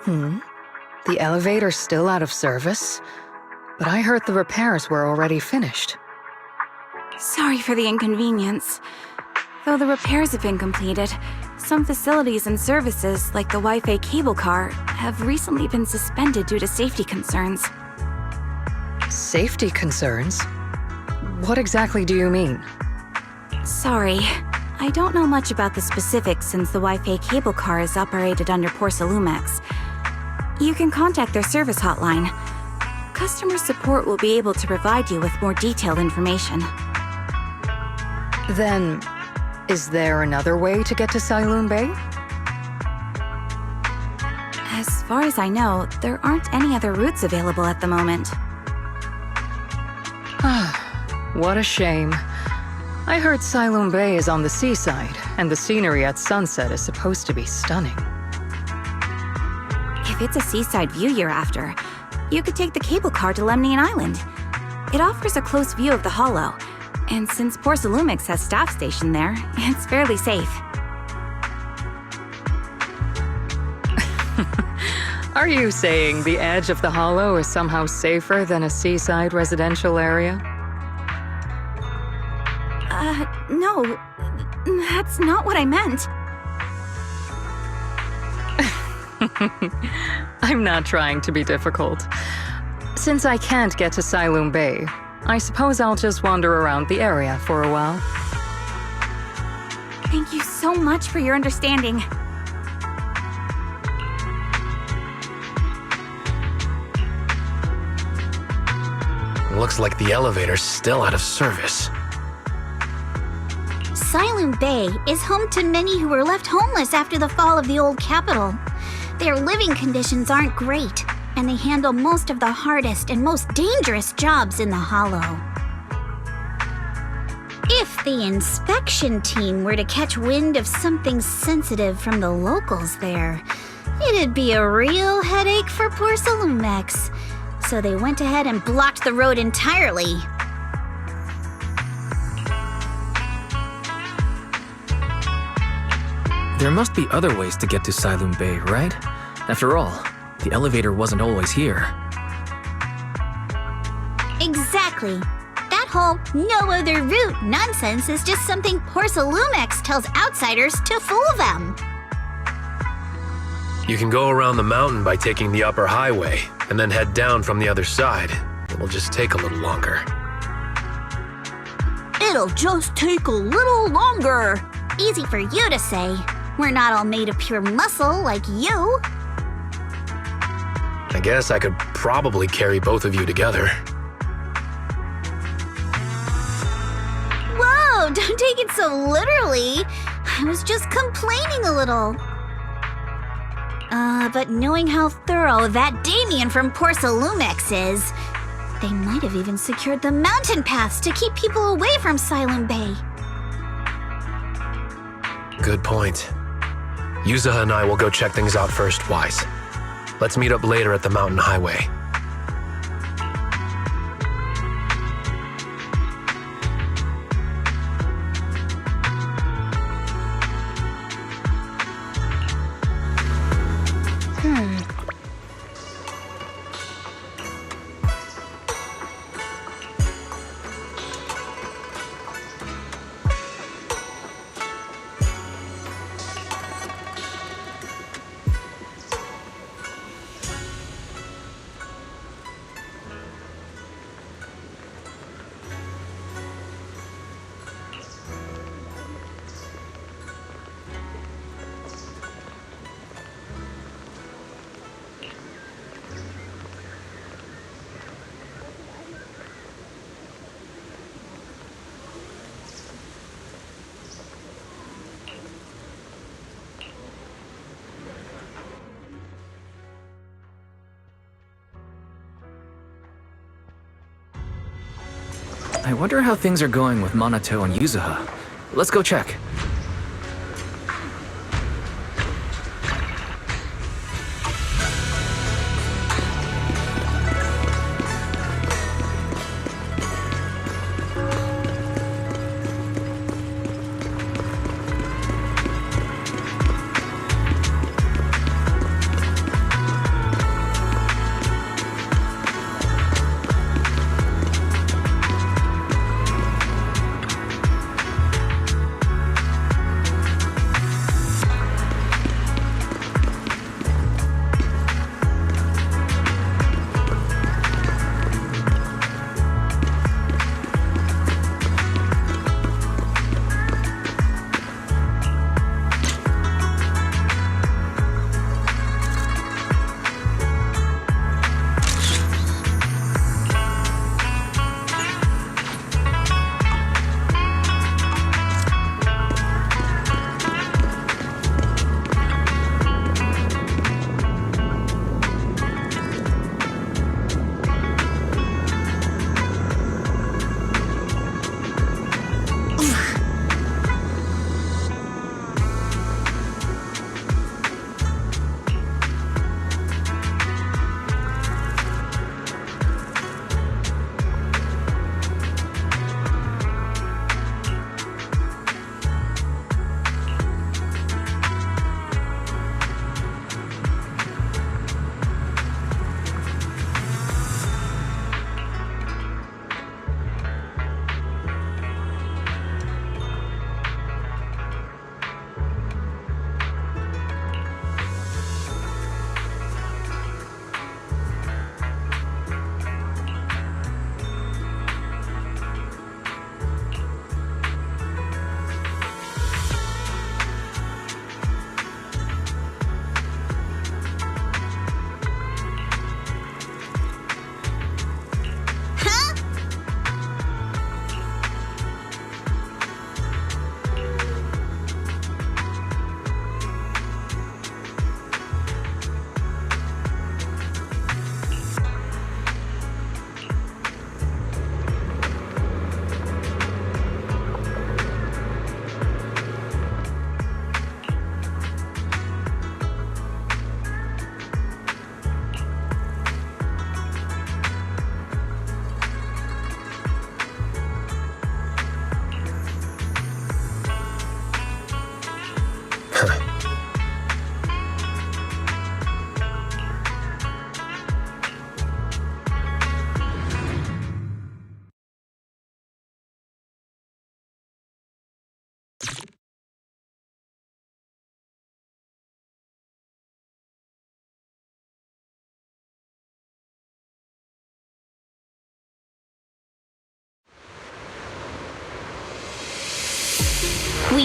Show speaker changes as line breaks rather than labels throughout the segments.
The elevator's still out of service, but I heard the repairs were already finished.
Sorry for the inconvenience. Though the repairs have been completed, some facilities and services, like the Wi-Fi cable car, have recently been suspended due to safety concerns.
Safety concerns? What exactly do you mean?
Sorry, I don't know much about the specifics since the Wi-Fi cable car is operated under Porcelumex. You can contact their service hotline. Customer support will be able to provide you with more detailed information.
Then, is there another way to get to Sailoon Bay?
As far as I know, there aren't any other routes available at the moment.
What a shame. I heard Sailoon Bay is on the seaside, and the scenery at sunset is supposed to be stunning.
If it's a seaside view you're after, you could take the cable car to Lemnian Island. It offers a close view of the hollow, and since Porcelumex has staff stationed there, it's fairly safe.
Are you saying the edge of the hollow is somehow safer than a seaside residential area?
No. That's not what I meant.
I'm not trying to be difficult. Since I can't get to Sailoon Bay, I suppose I'll just wander around the area for a while.
Thank you so much for your understanding.
Looks like the elevator's still out of service.
Sailoon Bay is home to many who were left homeless after the fall of the old capital. Their living conditions aren't great, and they handle most of the hardest and most dangerous jobs in the hollow. If the inspection team were to catch wind of something sensitive from the locals there, it'd be a real headache for Porcelumex. So they went ahead and blocked the road entirely.
There must be other ways to get to Sailoon Bay, right? After all, the elevator wasn't always here.
Exactly. That whole no other route nonsense is just something Porcelumex tells outsiders to fool them.
You can go around the mountain by taking the upper highway, and then head down from the other side. It'll just take a little longer.
It'll just take a little longer. Easy for you to say. We're not all made of pure muscle like you.
I guess I could probably carry both of you together.
Whoa, don't take it so literally. I was just complaining a little. But knowing how thorough that Damien from Porcelumex is, they might have even secured the mountain paths to keep people away from Sailoon Bay.
Good point. Yuzuha and I will go check things out first, Wise. Let's meet up later at the mountain highway.
I wonder how things are going with Minato and Yuzuha. Let's go check.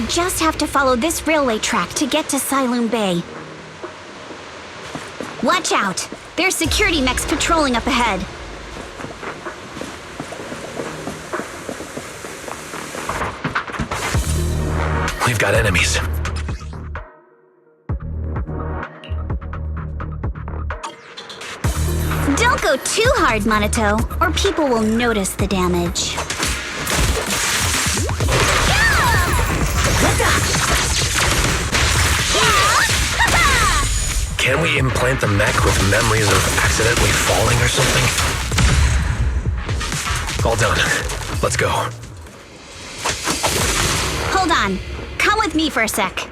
We just have to follow this railway track to get to Siloon Bay. Watch out! There's security mechs patrolling up ahead.
We've got enemies.
Don't go too hard, Monato, or people will notice the damage.
Can we implant the mech with memories of accidentally falling or something? All done. Let's go.
Hold on. Come with me for a sec.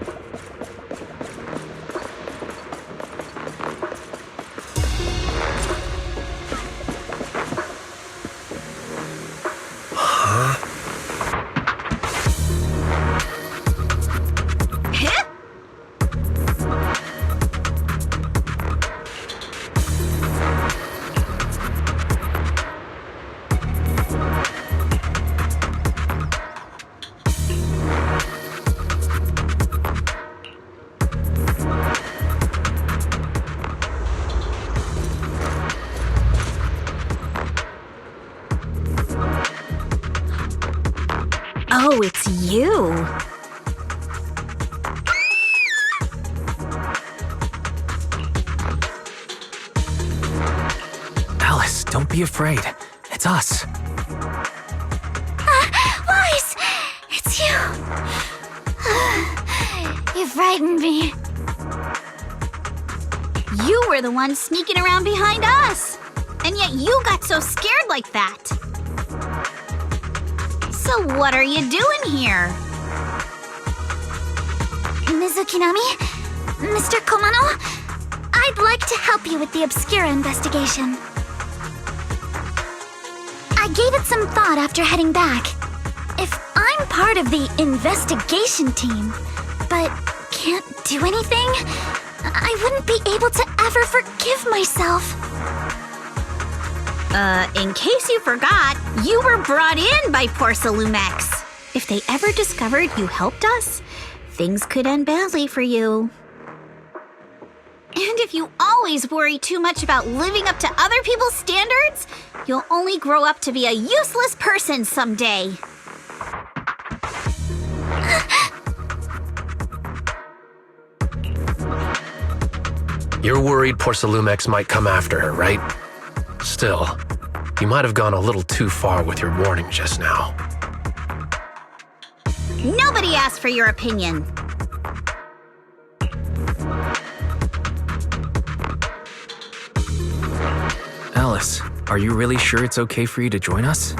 Oh, it's you.
Alice, don't be afraid. It's us.
Wise! It's you. You frightened me. You were the one sneaking around behind us. And yet you got so scared like that. So what are you doing here?
Mizukinami? Mr. Komano? I'd like to help you with the Obscura investigation. I gave it some thought after heading back. If I'm part of the investigation team, but can't do anything, I wouldn't be able to ever forgive myself.
In case you forgot, you were brought in by Porcelumex. If they ever discovered you helped us, things could end badly for you. And if you always worry too much about living up to other people's standards, you'll only grow up to be a useless person someday.
You're worried Porcelumex might come after her, right? Still, you might have gone a little too far with your warning just now.
Nobody asked for your opinion.
Alice, are you really sure it's okay for you to join us?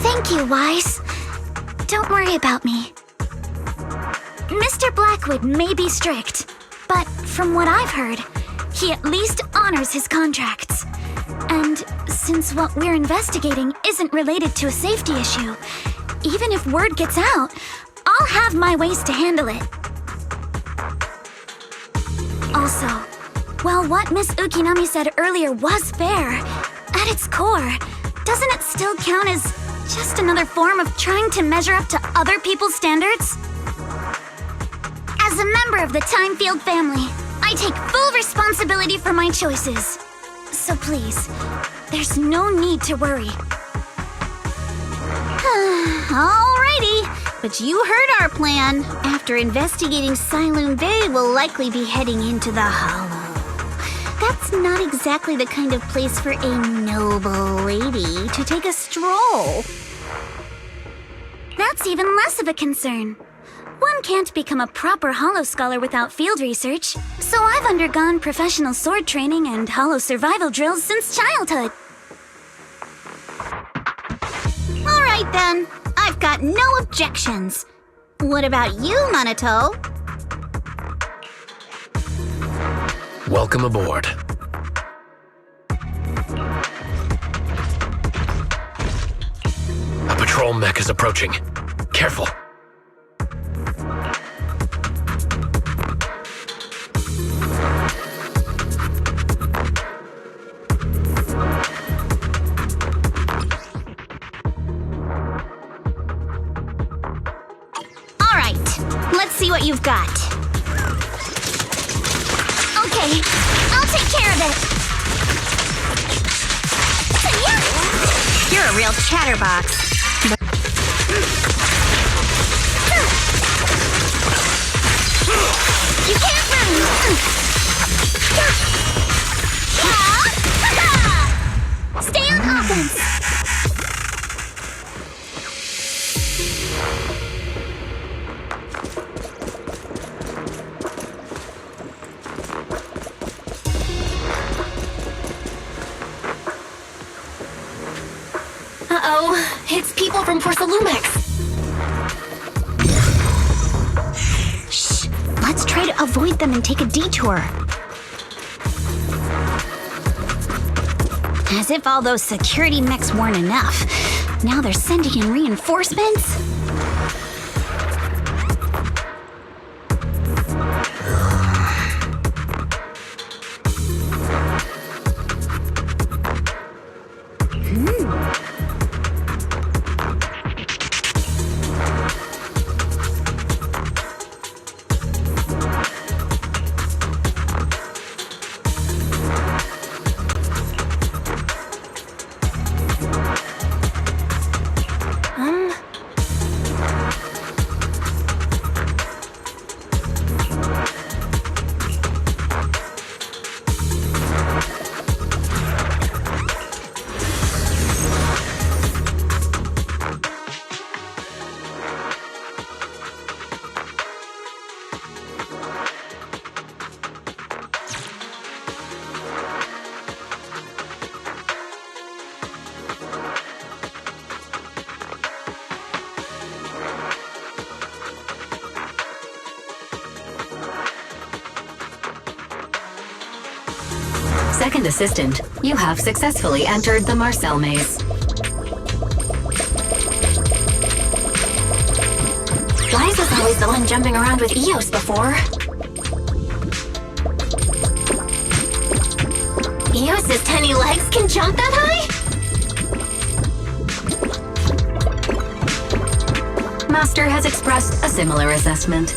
Thank you, Wise. Don't worry about me. Mr. Blackwood may be strict, but from what I've heard, he at least honors his contracts. And since what we're investigating isn't related to a safety issue, even if word gets out, I'll have my ways to handle it. Also, while what Miss Ukinami said earlier was fair, at its core, doesn't it still count as just another form of trying to measure up to other people's standards? As a member of the Timefield family, I take full responsibility for my choices. So please, there's no need to worry.
Alrighty, but you heard our plan. After investigating Siloon Bay, we'll likely be heading into the Hollow. That's not exactly the kind of place for a noble lady to take a stroll.
That's even less of a concern. One can't become a proper Hollow Scholar without field research, so I've undergone professional sword training and Hollow survival drills since childhood.
Alright then, I've got no objections. What about you, Monato?
Welcome aboard. A patrol mech is approaching. Careful.
Let's see what you've got.
Okay, I'll take care of it.
You're a real chatterbox.
You can't run! Stay on offense! Uh-oh, it's people from Porcelumex.
Shh. Let's try to avoid them and take a detour. As if all those security mechs weren't enough. Now they're sending in reinforcements?
Second assistant, you have successfully entered the Marcel maze.
Liza was always the one jumping around with Eos before. Eos's tiny legs can jump that high?
Master has expressed a similar assessment.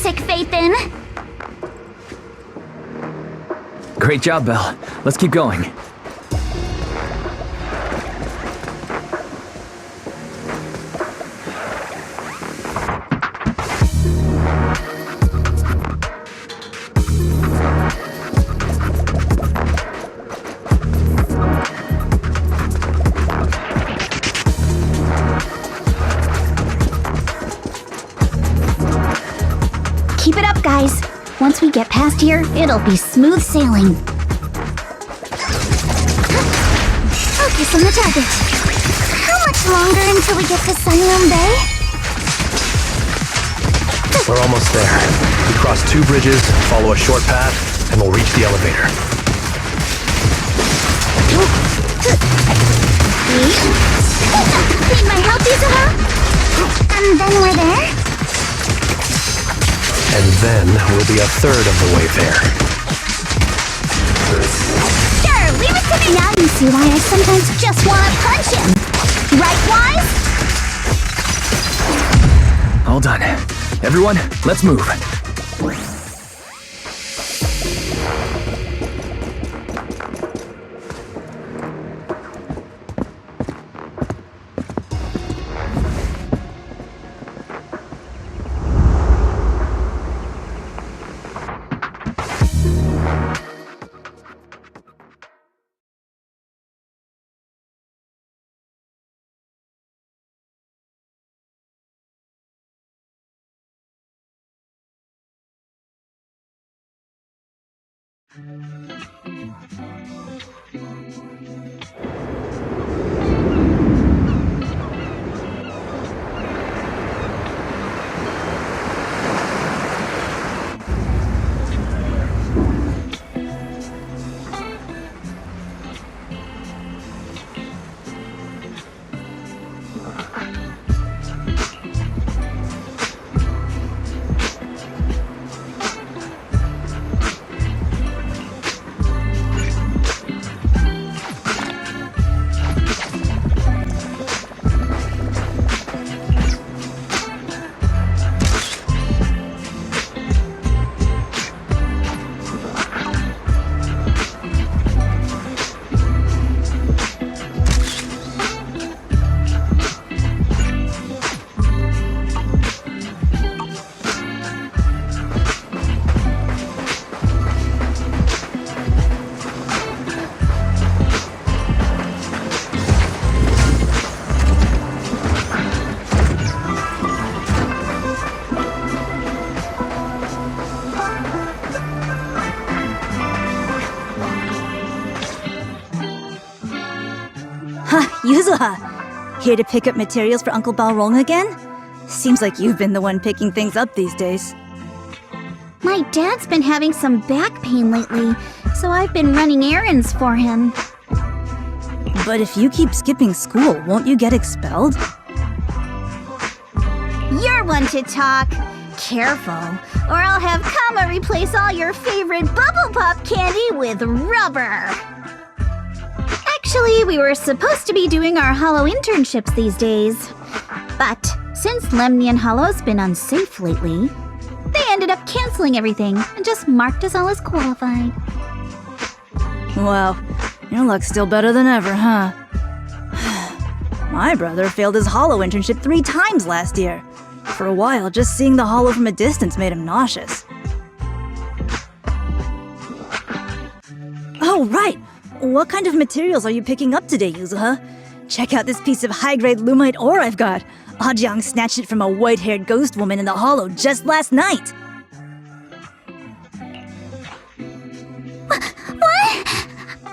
romantic faith in.
Great job, Belle. Let's keep going.
Keep it up, guys. Once we get past here, it'll be smooth sailing.
Focus on the target. How much longer until we get to Sunroom Bay?
We're almost there. We cross 2 bridges, follow a short path, and we'll reach the elevator.
Need my help, Yuzuha? And then we're there?
And then we'll be a third of the way there.
Sure, leave it to me!
Now you see why I sometimes just want to punch him. Right, Wise?
All done. Everyone, let's move.
Yuzuha, here to pick up materials for Uncle Balrong again? Seems like you've been the one picking things up these days.
My dad's been having some back pain lately, so I've been running errands for him.
But if you keep skipping school, won't you get expelled?
You're one to talk. Careful, or I'll have Kama replace all your favorite Bubble Pop candy with rubber. Actually, we were supposed to be doing our Hollow internships these days. But since Lemnian Hollow's been unsafe lately, they ended up canceling everything and just marked us all as qualified.
Wow, your luck's still better than ever, huh? My brother failed his Hollow internship 3 times last year. For a while, just seeing the Hollow from a distance made him nauseous. Oh, right! What kind of materials are you picking up today, Yuzuha? Check out this piece of high-grade lumite ore I've got. Ajang snatched it from a white-haired ghost woman in the Hollow just last night.
What?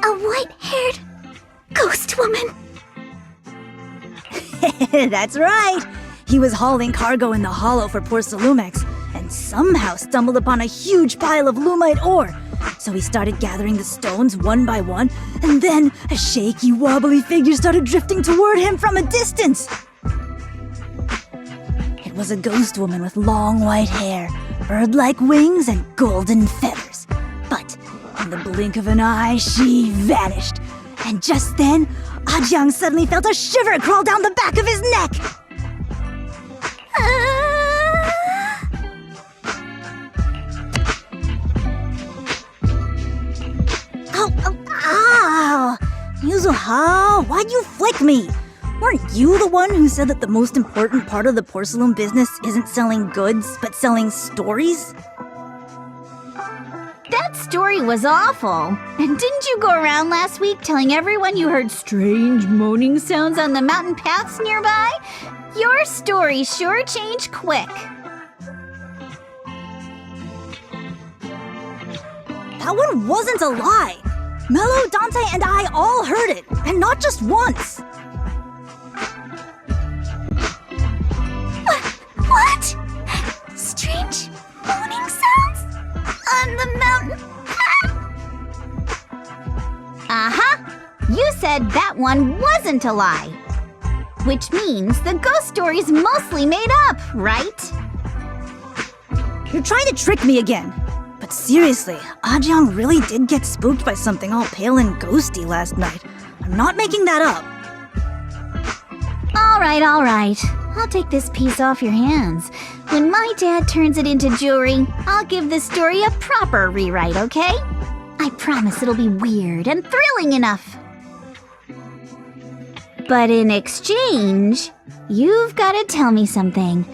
A white-haired ghost woman?
That's right! He was hauling cargo in the Hollow for poor Salumex, and somehow stumbled upon a huge pile of lumite ore. So he started gathering the stones one by one, and then a shaky, wobbly figure started drifting toward him from a distance. It was a ghost woman with long white hair, bird-like wings, and golden feathers. But in the blink of an eye, she vanished. And just then, Ajang suddenly felt a shiver crawl down the back of his neck. Yuzuha, why'd you flick me? Weren't you the one who said that the most important part of the porcelain business isn't selling goods, but selling stories?
That story was awful. And didn't you go around last week telling everyone you heard strange moaning sounds on the mountain paths nearby? Your story sure changed quick.
That one wasn't a lie. Mello, Dante, and I all heard it, and not just once.
What? Strange moaning sounds? On the mountain path?
Uh-huh. You said that one wasn't a lie. Which means the ghost story's mostly made up, right?
You're trying to trick me again. But seriously, Ajang really did get spooked by something all pale and ghosty last night. I'm not making that up.
All right. I'll take this piece off your hands. When my dad turns it into jewelry, I'll give this story a proper rewrite, okay? I promise it'll be weird and thrilling enough. But in exchange, you've got to tell me something.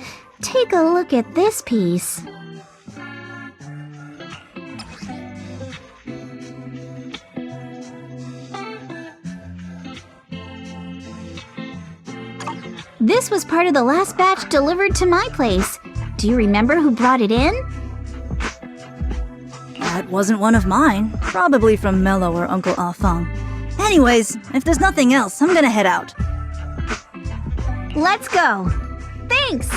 Take a look at this piece. This was part of the last batch delivered to my place. Do you remember who brought it in?
That wasn't one of mine. Probably from Mello or Uncle Afang. Anyways, if there's nothing else, I'm gonna head out.
Let's go. Thanks!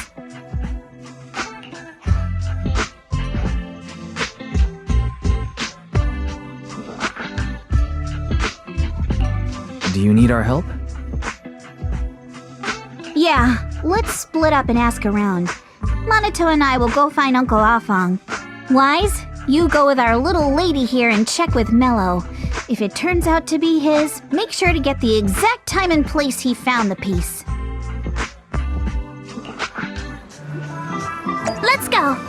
Do you need our help?
Yeah, let's split up and ask around. Monato and I will go find Uncle Afang. Wise, you go with our little lady here and check with Mello. If it turns out to be his, make sure to get the exact time and place he found the piece.
Let's go!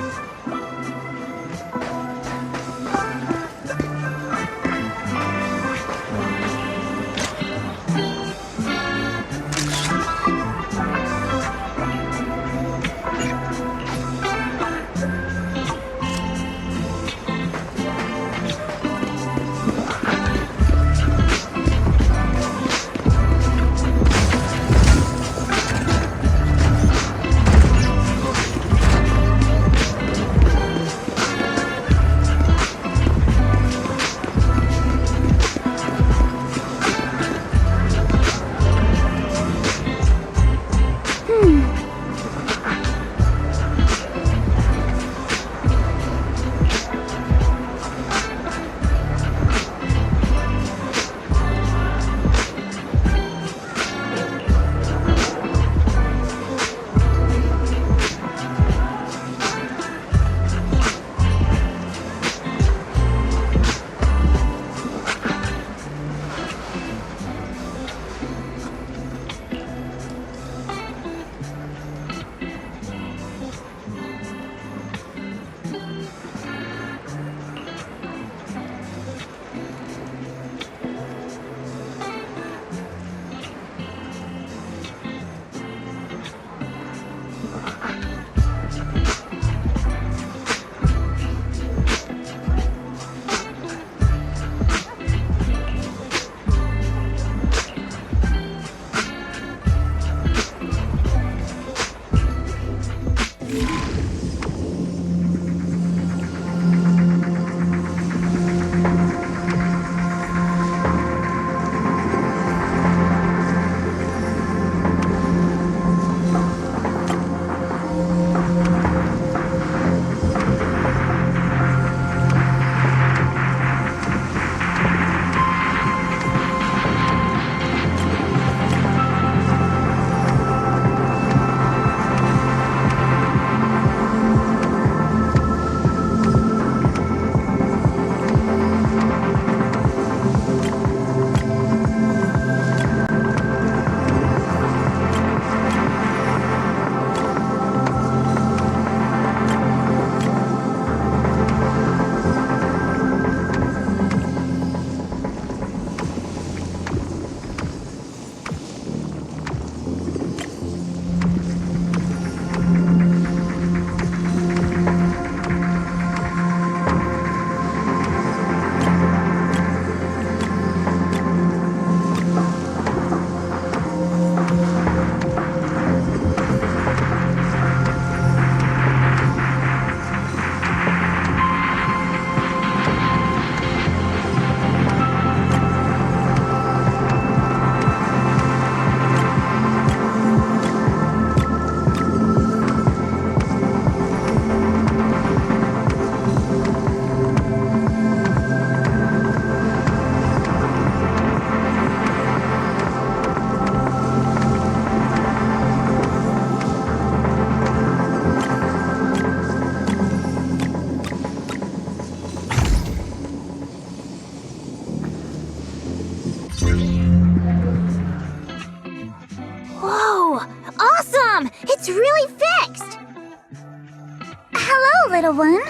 little one.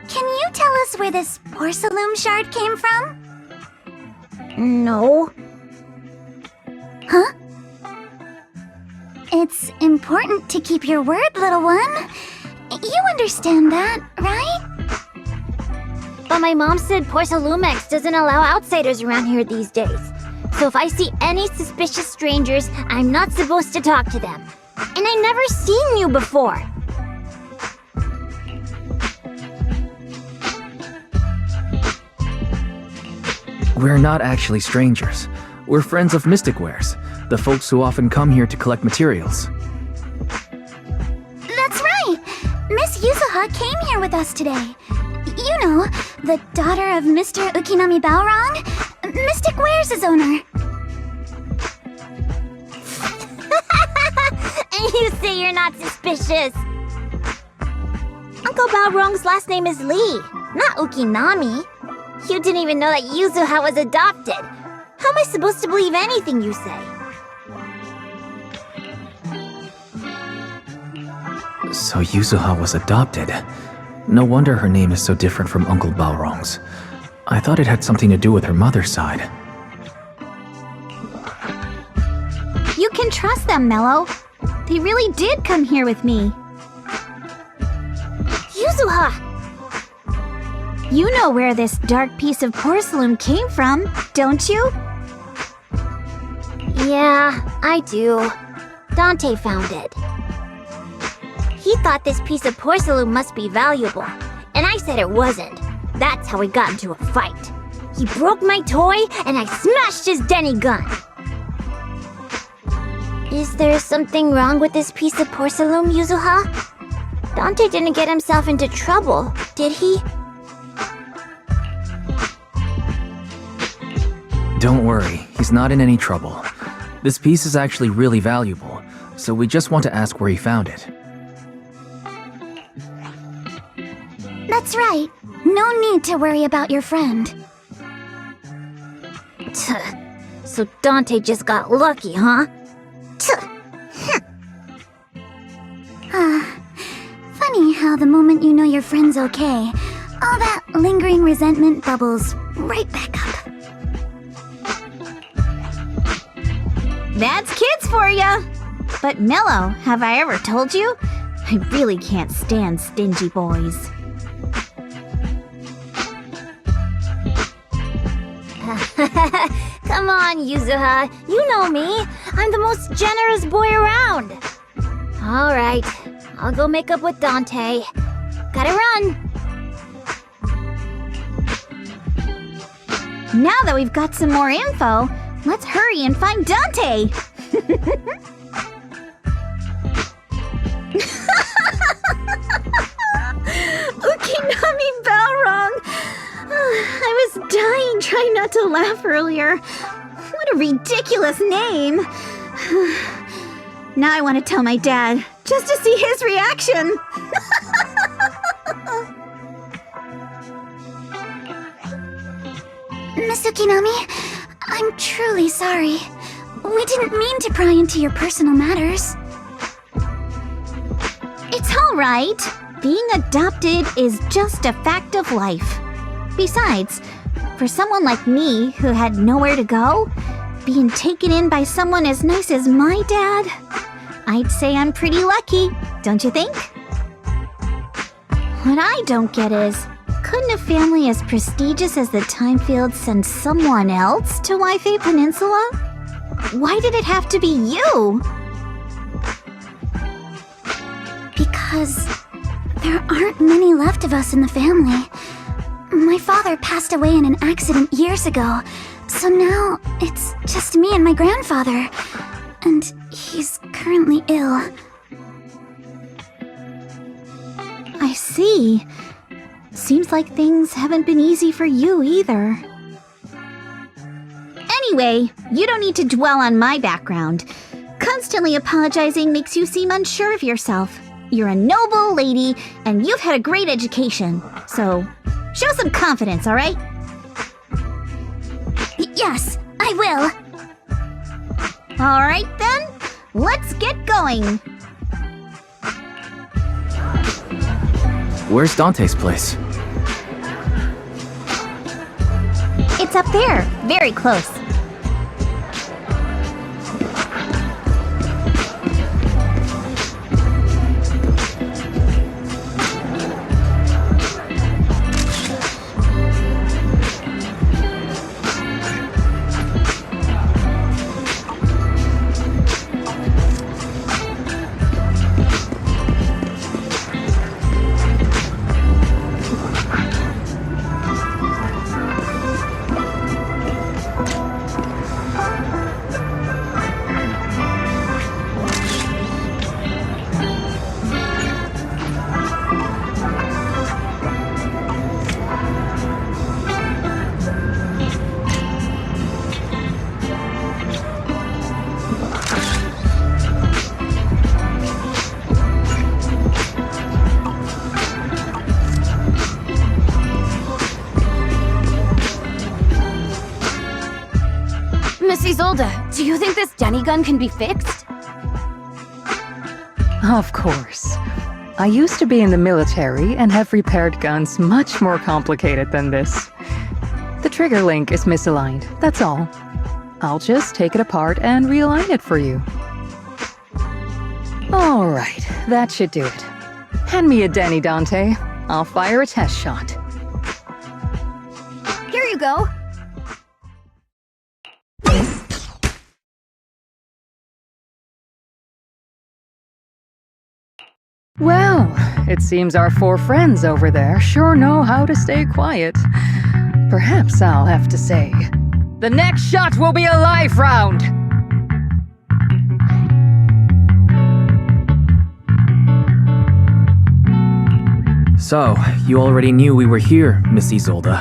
Can you tell us where this porcelain shard came from?
No.
Huh? It's important to keep your word, little one. You understand that, right?
But my mom said Porcelumex doesn't allow outsiders around here these days. So if I see any suspicious strangers, I'm not supposed to talk to them. And I never seen you before.
We're not actually strangers. We're friends of Mystic Wares, the folks who often come here to collect materials.
That's right! Miss Yuzuha came here with us today. You know, the daughter of Mr. Ukinami Balrong, Mystic Wares' owner.
And you say you're not suspicious. Uncle Balrong's last name is Lee, not Ukinami. You didn't even know that Yuzuha was adopted. How am I supposed to believe anything you say?
So Yuzuha was adopted. No wonder her name is so different from Uncle Balrong's. I thought it had something to do with her mother's side.
You can trust them, Mello. They really did come here with me. Yuzuha! You know where this dark piece of porcelain came from, don't you? Yeah, I do. Dante found it. He thought this piece of porcelain must be valuable, and I said it wasn't. That's how we got into a fight. He broke my toy, and I smashed his Denny gun. Is there something wrong with this piece of porcelain, Yuzuha? Dante didn't get himself into trouble, did he?
Don't worry, he's not in any trouble. This piece is actually really valuable, so we just want to ask where he found it.
That's right. No need to worry about your friend.
So Dante just got lucky, huh?
Funny how the moment you know your friend's okay, all that lingering resentment bubbles right back up.
That's kids for ya! But Mello, have I ever told you? I really can't stand stingy boys. Come on, Yuzuha. You know me. I'm the most generous boy around. All right. I'll go make up with Dante. Gotta run. Now that we've got some more info, let's hurry and find Dante. Ukinami Balrong. I was dying trying not to laugh earlier. What a ridiculous name. Now I want to tell my dad, just to see his reaction.
Miss Ukinami, I'm truly sorry. We didn't mean to pry into your personal matters.
It's all right. Being adopted is just a fact of life. Besides, for someone like me who had nowhere to go, being taken in by someone as nice as my dad, I'd say I'm pretty lucky, don't you think? What I don't get is, couldn't a family as prestigious as the Timefields send someone else to Waifei Peninsula? Why did it have to be you?
Because there aren't many left of us in the family. My father passed away in an accident years ago, so now it's just me and my grandfather. And he's currently ill.
I see. Seems like things haven't been easy for you either. Anyway, you don't need to dwell on my background. Constantly apologizing makes you seem unsure of yourself. You're a noble lady, and you've had a great education. So, show some confidence, all right?
Yes, I will.
All right then, let's get going.
Where's Dante's place?
It's up there, very close.
Miss Isolde, do you think this Denny gun can be fixed?
Of course. I used to be in the military and have repaired guns much more complicated than this. The trigger link is misaligned, that's all. I'll just take it apart and realign it for you. Alright, that should do it. Hand me a Denny, Dante. I'll fire a test shot.
Here you go.
Well, it seems our 4 friends over there sure know how to stay quiet. Perhaps I'll have to say, the next shot will be a life round!
So, you already knew we were here, Miss Isolde.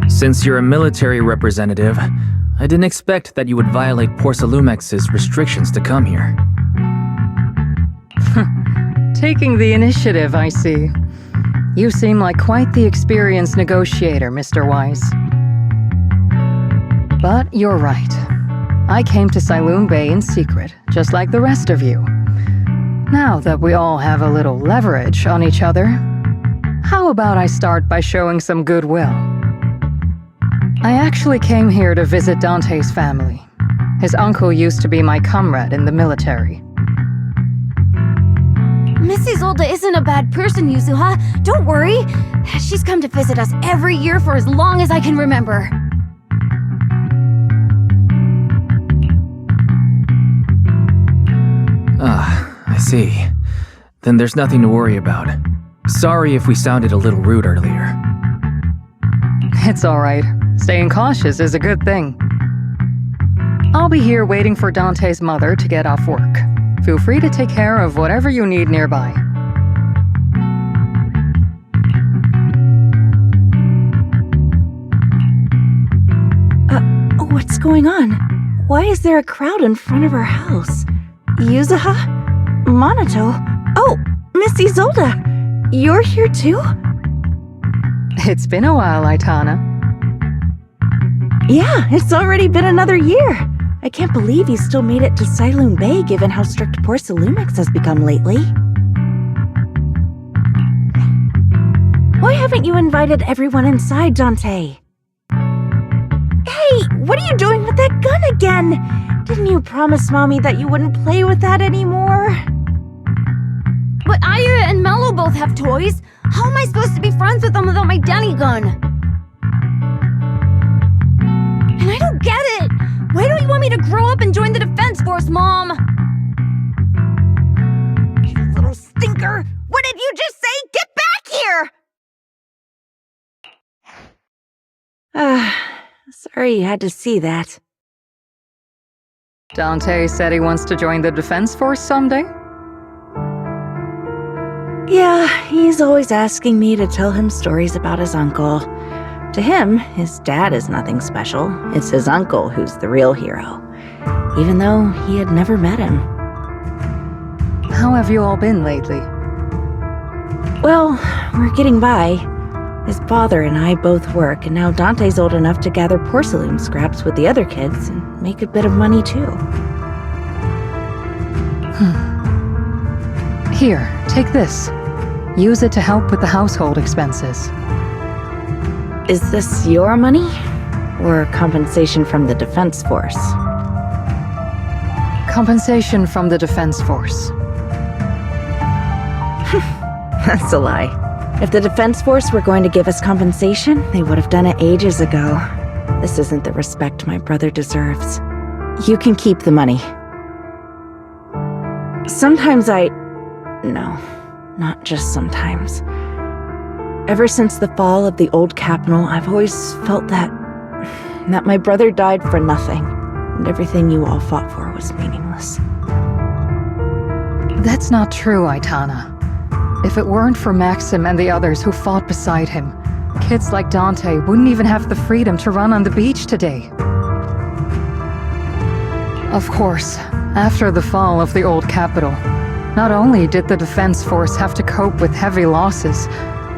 Since you're a military representative, I didn't expect that you would violate Porcelumex's restrictions to come here.
Taking the initiative, I see. You seem like quite the experienced negotiator, Mr. Wise. But you're right. I came to Siloon Bay in secret, just like the rest of you. Now that we all have a little leverage on each other, how about I start by showing some goodwill? I actually came here to visit Dante's family. His uncle used to be my comrade in the military.
Miss Isolde isn't a bad person, Yuzuha. Don't worry. She's come to visit us every year for as long as I can remember.
I see. Then there's nothing to worry about. Sorry if we sounded a little rude earlier.
It's alright. Staying cautious is a good thing. I'll be here waiting for Dante's mother to get off work. Feel free to take care of whatever you need nearby.
What's going on? Why is there a crowd in front of our house? Yuzuha? Monato? Oh, Miss Isolde! You're here too?
It's been a while, Aitana.
Yeah, it's already been another year. I can't believe you still made it to Siloon Bay given how strict Porcelumex has become lately. Why haven't you invited everyone inside, Dante? Hey, what are you doing with that gun again? Didn't you promise Mommy that you wouldn't play with that anymore?
But Aya and Mello both have toys. How am I supposed to be friends with them without my Denny gun? And I don't get it! Why don't you want me to grow up and join the Defense Force, Mom?
You little stinker! What did you just say? Get back here! Sorry you had to see that.
Dante said he wants to join the Defense Force someday?
Yeah, he's always asking me to tell him stories about his uncle. To him, his dad is nothing special. It's his uncle who's the real hero, even though he had never met him.
How have you all been lately?
Well, we're getting by. His father and I both work, and now Dante's old enough to gather porcelain scraps with the other kids and make a bit of money too.
Here, take this. Use it to help with the household expenses.
Is this your money? Or compensation from the Defense Force?
Compensation from the Defense Force.
That's a lie. If the Defense Force were going to give us compensation, they would have done it ages ago. This isn't the respect my brother deserves. You can keep the money. Sometimes No, not just sometimes. Ever since the fall of the old capital, I've always felt that my brother died for nothing, and everything you all fought for was meaningless.
That's not true, Aitana. If it weren't for Maxim and the others who fought beside him, kids like Dante wouldn't even have the freedom to run on the beach today. Of course, after the fall of the old capital, not only did the Defense Force have to cope with heavy losses,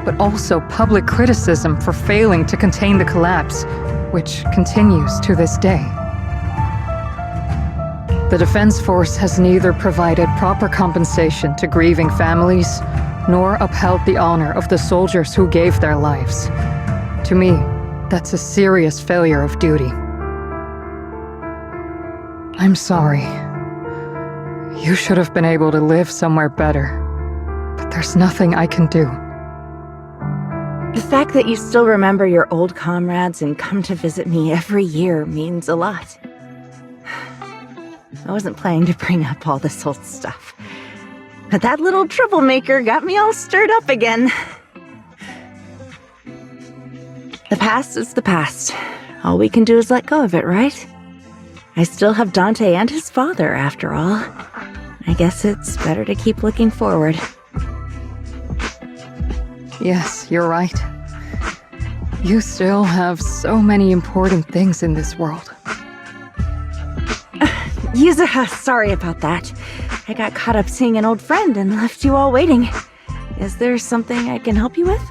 but also public criticism for failing to contain the collapse, which continues to this day. The Defense Force has neither provided proper compensation to grieving families, nor upheld the honor of the soldiers who gave their lives. To me, that's a serious failure of duty. I'm sorry. You should have been able to live somewhere better, but there's nothing I can do.
The fact that you still remember your old comrades and come to visit me every year means a lot. I wasn't planning to bring up all this old stuff, but that little troublemaker got me all stirred up again. The past is the past. All we can do is let go of it, right? I still have Dante and his father, after all. I guess it's better to keep looking forward.
Yes, you're right. You still have so many important things in this world.
Yuzuha, sorry about that. I got caught up seeing an old friend and left you all waiting. Is there something I can help you with?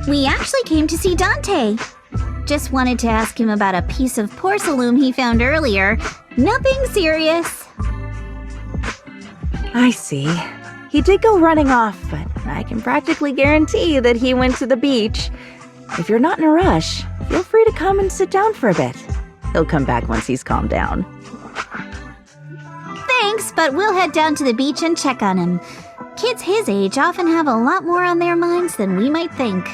We actually came to see Dante. Just wanted to ask him about a piece of porcelain he found earlier. Nothing serious.
I see. He did go running off, but I can practically guarantee that he went to the beach. If you're not in a rush, feel free to come and sit down for a bit. He'll come back once he's calmed down.
Thanks, but we'll head down to the beach and check on him. Kids his age often have a lot more on their minds than we might think.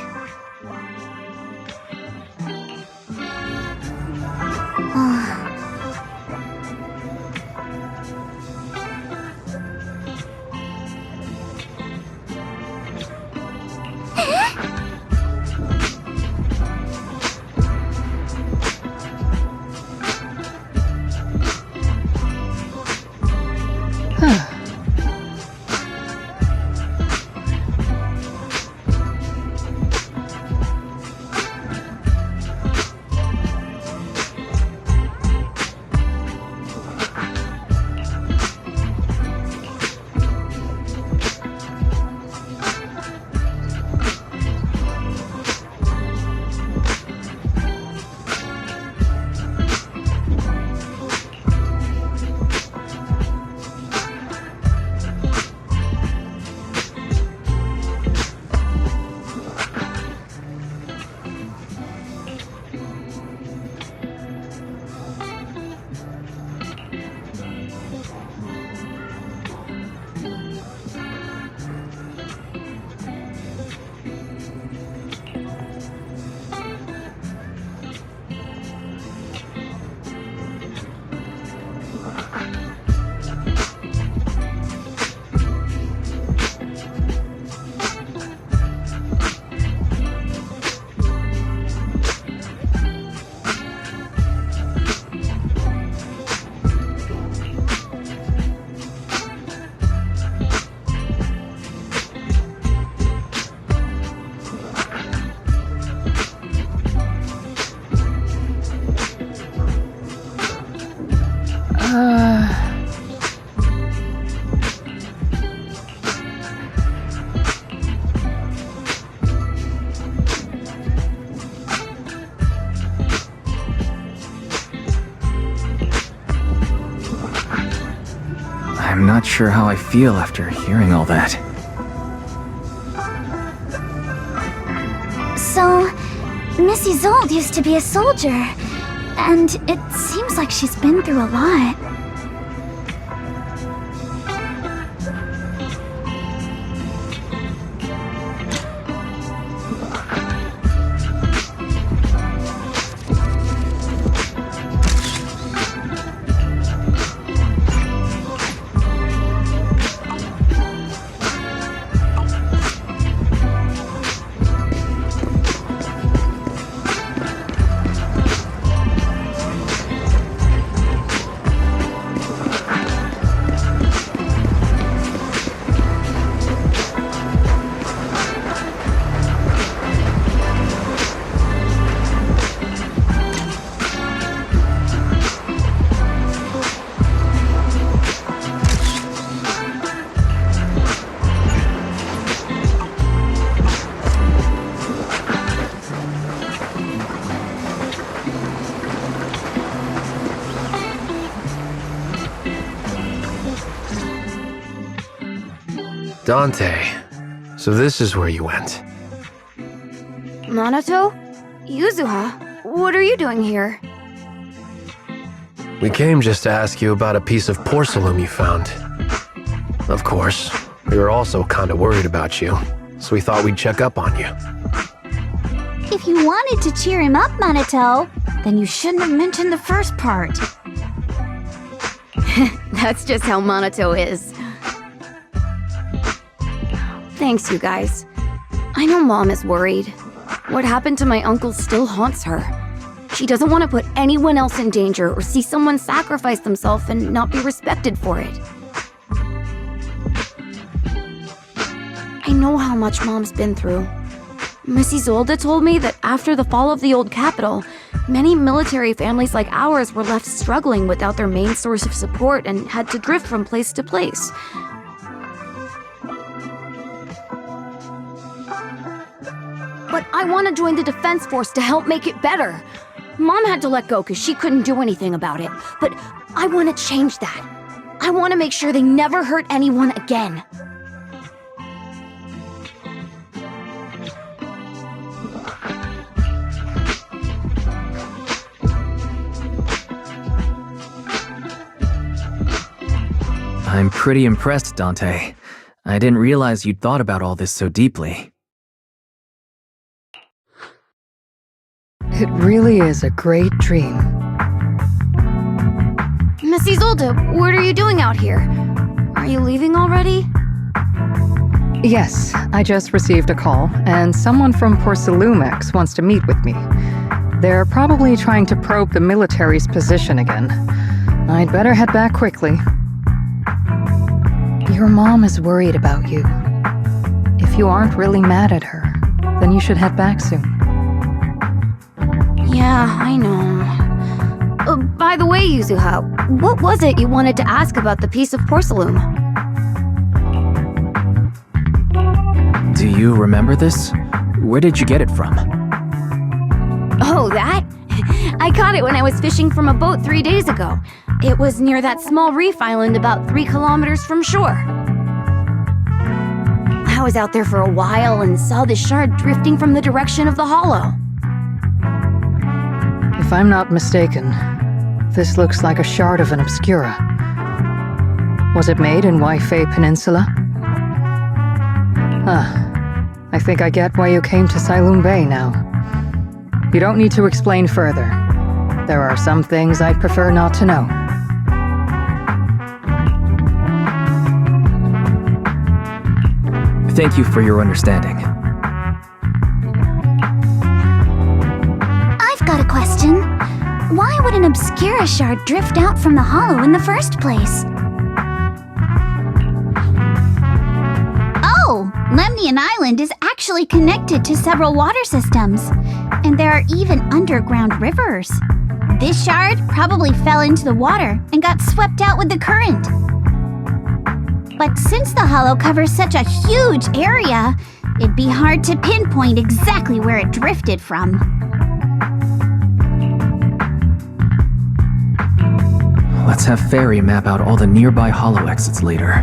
not sure how I feel after hearing all that.
So, Miss Isolde used to be a soldier, and it seems like she's been through a lot.
Dante, so this is where you went.
Minato? Yuzuha? What are you doing here?
We came just to ask you about a piece of porcelain you found. Of course, we were also kinda worried about you, so we thought we'd check up on you.
If you wanted to cheer him up, Minato, then you shouldn't have mentioned the first part.
That's just how Minato is. Thanks, you guys. I know Mom is worried. What happened to my uncle still haunts her. She doesn't want to put anyone else in danger or see someone sacrifice themselves and not be respected for it. I know how much Mom's been through. Miss Isolde told me that after the fall of the old capital, many military families like ours were left struggling without their main source of support and had to drift from place to place. But I want to join the defense force to help make it better. Mom had to let go because she couldn't do anything about it. But I want to change that. I want to make sure they never hurt anyone again.
I'm pretty impressed, Dante. I didn't realize you'd thought about all this so deeply.
It really is a great dream.
Miss Isolde, what are you doing out here? Are you leaving already?
Yes, I just received a call, and someone from Porcelumex wants to meet with me. They're probably trying to probe the military's position again. I'd better head back quickly. Your mom is worried about you. If you aren't really mad at her, then you should head back soon.
Yeah, I know. By the way, Yuzuha, what was it you wanted to ask about the piece of porcelain?
Do you remember this? Where did you get it from?
Oh, that? I caught it when I was fishing from a boat 3 days ago. It was near that small reef island about 3 kilometers from shore. I was out there for a while and saw the shard drifting from the direction of the hollow.
If I'm not mistaken, this looks like a shard of an obscura. Was it made in Waifei Peninsula? I think I get why you came to Sailoon Bay now. You don't need to explain further. There are some things I'd prefer not to know.
Thank you for your understanding.
I've got a question. Why would an obscura shard drift out from the hollow in the first place?
Oh, Lemnian Island is actually connected to several water systems, and there are even underground rivers. This shard probably fell into the water and got swept out with the current. But since the hollow covers such a huge area, it'd be hard to pinpoint exactly where it drifted from.
Let's have Fairy map out all the nearby hollow exits later.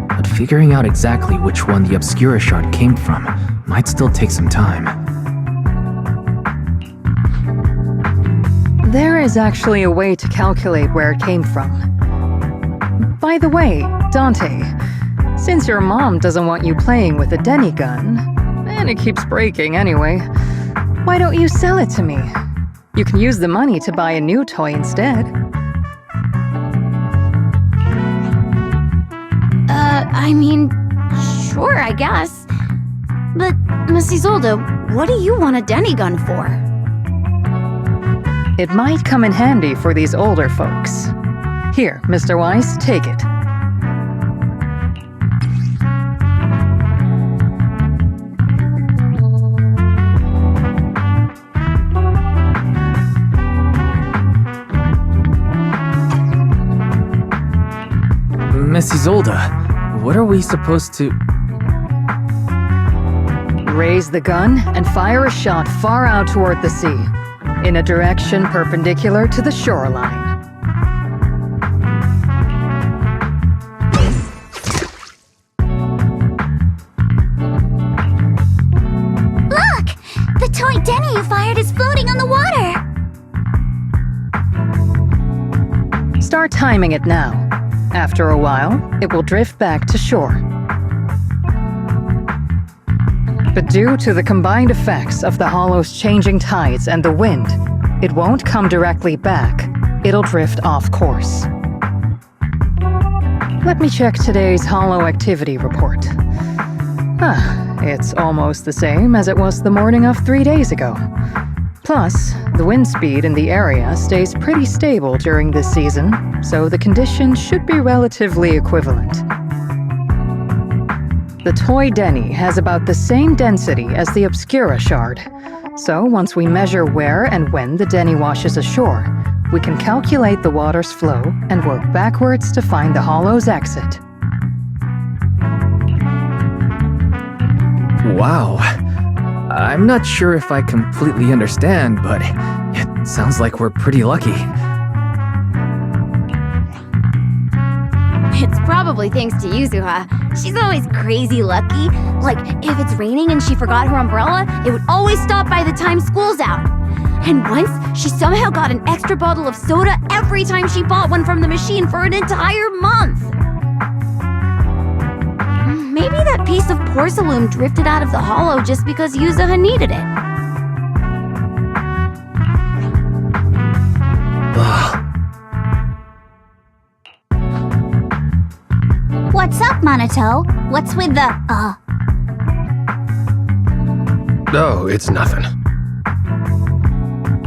But figuring out exactly which one the Obscura shard came from might still take some time.
There is actually a way to calculate where it came from. By the way, Dante, since your mom doesn't want you playing with a Denny gun, and it keeps breaking anyway, why don't you sell it to me? You can use the money to buy a new toy instead.
I mean, sure, I guess. But, Miss Isolde, what do you want a Denny gun for?
It might come in handy for these older folks. Here, Mr. Weiss, take it.
Miss Isolde, what are we supposed to...
Raise the gun and fire a shot far out toward the sea, in a direction perpendicular to the shoreline.
Look! The toy Denny you fired is floating on the water!
Start timing it now. After a while, it will drift back to shore. But due to the combined effects of the hollow's changing tides and the wind, it won't come directly back. It'll drift off course. Let me check today's hollow activity report. It's almost the same as it was the morning of 3 days ago. Plus, the wind speed in the area stays pretty stable during this season, so the conditions should be relatively equivalent. The toy Denny has about the same density as the Obscura shard, so once we measure where and when the Denny washes ashore, we can calculate the water's flow and work backwards to find the hollow's exit.
Wow. I'm not sure if I completely understand, but it sounds like we're pretty lucky.
It's probably thanks to Yuzuha. She's always crazy lucky. Like, if it's raining and she forgot her umbrella, it would always stop by the time school's out. And once, she somehow got an extra bottle of soda every time she bought one from the machine for an entire month. Maybe that piece of porcelain drifted out of the hollow just because Yuzuha needed it.
What's up, Monato? What's with the,
Oh, it's nothing.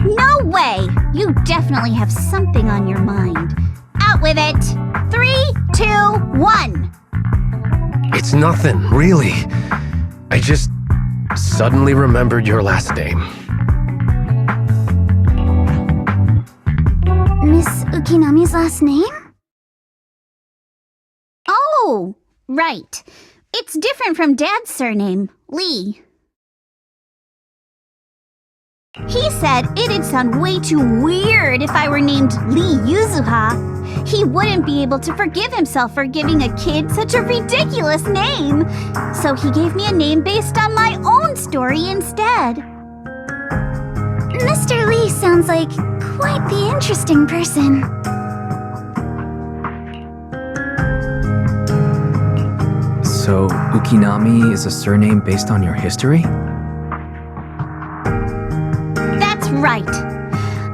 No way! You definitely have something on your mind. Out with it! 3, 2, 1!
It's nothing, really. I just suddenly remembered your last name.
Miss Ukinami's last name?
Oh, right. It's different from Dad's surname, Lee. He said it'd sound way too weird if I were named Lee Yuzuha. He wouldn't be able to forgive himself for giving a kid such a ridiculous name. So he gave me a name based on my own story instead.
Mr. Lee sounds like quite the interesting person.
So, Ukinami is a surname based on your history?
That's right.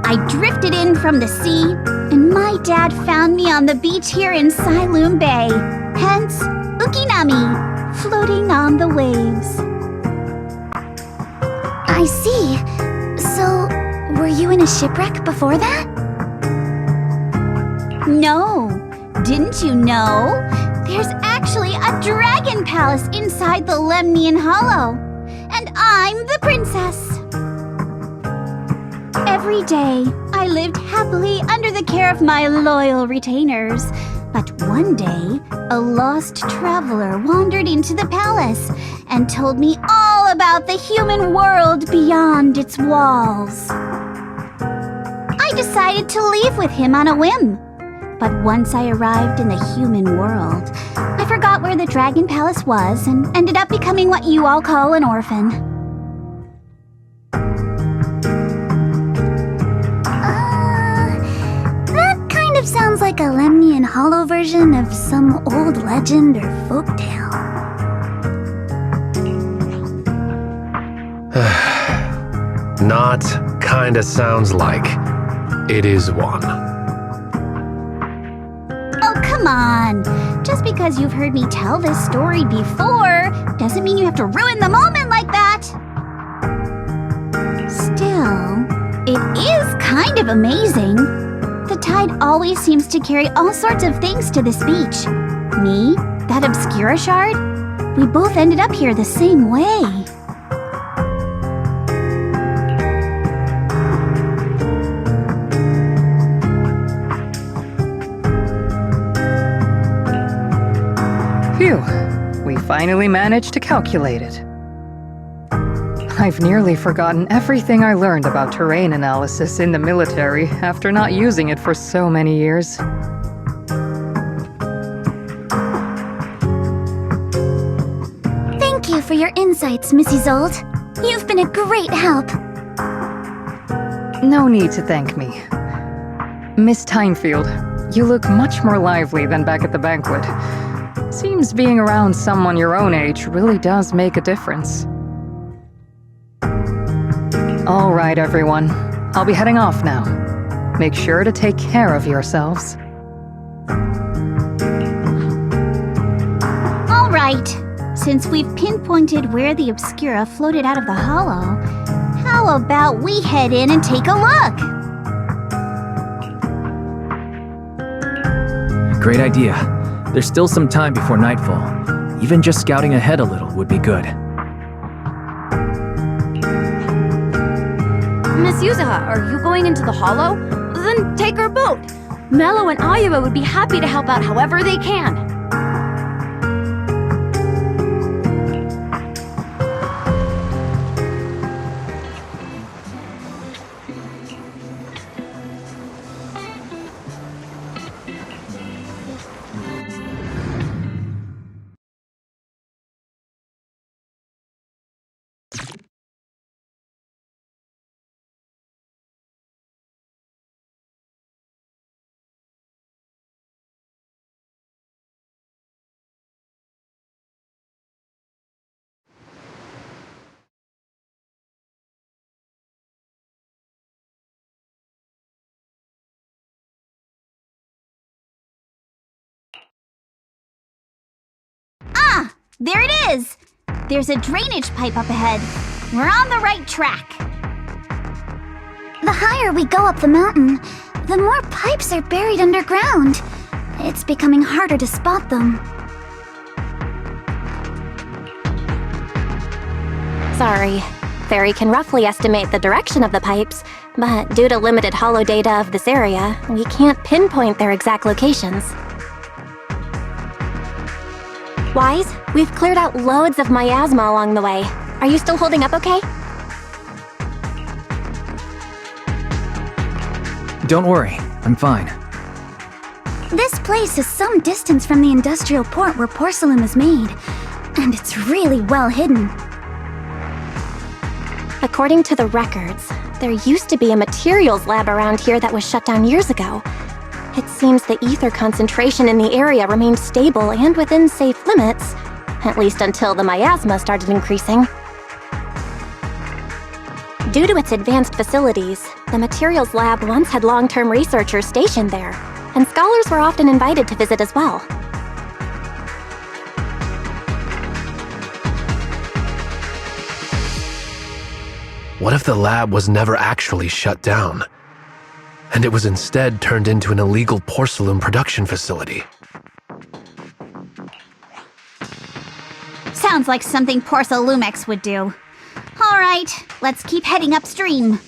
I drifted in from the sea, and my dad found me on the beach here in Sailoon Bay. Hence, Ukinami, floating on the waves.
I see. So, were you in a shipwreck before that?
No. Didn't you know? There's actually a dragon palace inside the Lemnian Hollow. And I'm the princess. Every day, I lived happily under the care of my loyal retainers. But one day, a lost traveler wandered into the palace and told me all about the human world beyond its walls. I decided to leave with him on a whim. But once I arrived in the human world, I forgot where the Dragon Palace was and ended up becoming what you all call an orphan.
That kind of sounds like a Lemnian Hollow version of some old legend or folktale.
Not kinda sounds like. It is one.
Oh, come on! Just because you've heard me tell this story before doesn't mean you have to ruin the moment like that! Still, it is kind of amazing. The tide always seems to carry all sorts of things to this beach. Me, that Obscura shard, we both ended up here the same way.
Phew, we finally managed to calculate it. I've nearly forgotten everything I learned about terrain analysis in the military after not using it for so many years.
Thank you for your insights, Mrs. Zold. You've been a great help.
No need to thank me. Miss Tynefield, you look much more lively than back at the banquet. Seems being around someone your own age really does make a difference. All right, everyone. I'll be heading off now. Make sure to take care of yourselves.
All right. Since we've pinpointed where the Obscura floated out of the hollow, how about we head in and take a look?
Great idea. There's still some time before nightfall. Even just scouting ahead a little would be good.
Miss Yuzuha, are you going into the hollow? Then take our boat. Mello and Ayuba would be happy to help out however they can.
There it is! There's a drainage pipe up ahead. We're on the right track.
The higher we go up the mountain, the more pipes are buried underground. It's becoming harder to spot them.
Sorry. Fairy can roughly estimate the direction of the pipes, but due to limited hollow data of this area, we can't pinpoint their exact locations. Wise, we've cleared out loads of miasma along the way. Are you still holding up okay?
Don't worry, I'm fine.
This place is some distance from the industrial port where porcelain is made, and it's really well hidden.
According to the records, there used to be a materials lab around here that was shut down years ago. It seems the ether concentration in the area remained stable and within safe limits, at least until the miasma started increasing. Due to its advanced facilities, the materials lab once had long-term researchers stationed there, and scholars were often invited to visit as well.
What if the lab was never actually shut down, and it was instead turned into an illegal porcelain production facility?
Sounds like something Porcelumex would do. All right, let's keep heading upstream.